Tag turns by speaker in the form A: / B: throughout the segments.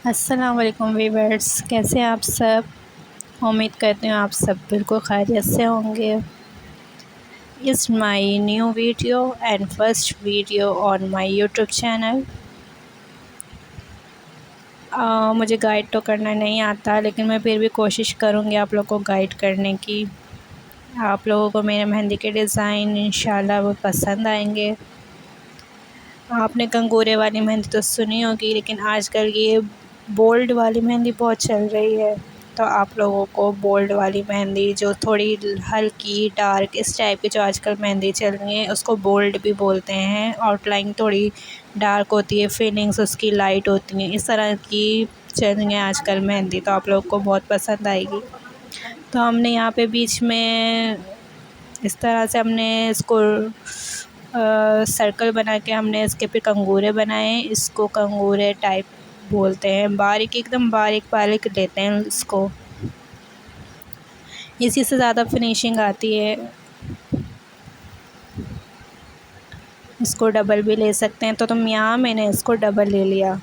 A: अस्सलाम वालेकुम वीवर्स, कैसे हैं आप सब। उम्मीद करती हूँ आप सब बिल्कुल खैरियत से होंगे। इस my new video and first video on my YouTube channel. मुझे गाइड तो करना नहीं आता, लेकिन मैं फिर भी कोशिश करूँगी आप लोगों को गाइड करने की। आप लोगों को मेरे मेहंदी के डिज़ाइन इंशाल्लाह वो पसंद आएंगे। आपने कंगूरे वाली मेहंदी तो सुनी होगी, लेकिन आजकल ये बोल्ड वाली मेहंदी बहुत चल रही है। तो आप लोगों को बोल्ड वाली मेहंदी जो थोड़ी हल्की डार्क इस टाइप की जो आजकल मेहंदी चल रही है उसको बोल्ड भी बोलते हैं। आउटलाइन थोड़ी डार्क होती है, फिलिंग्स उसकी लाइट होती हैं, इस तरह की चल रही है आजकल मेहंदी। तो आप लोगों को बहुत पसंद आएगी। तो हमने यहाँ पे बीच में इस तरह से हमने इसको सर्कल बना के हमने इसके पे कंगूरे बनाए। इसको कंगूरे टाइप बोलते हैं, बारीक एकदम बारीक बारीक लेते हैं इसको, इसी से ज़्यादा फिनिशिंग आती है। इसको डबल भी ले सकते हैं, तो तुम यहाँ मैंने इसको डबल ले लिया।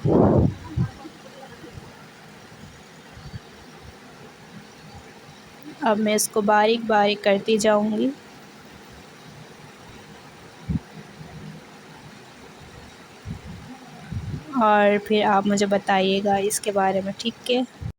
A: अब मैं इसको बारीक बारीक करती जाऊंगी और फिर आप मुझे बताइएगा इसके बारे में, ठीक है।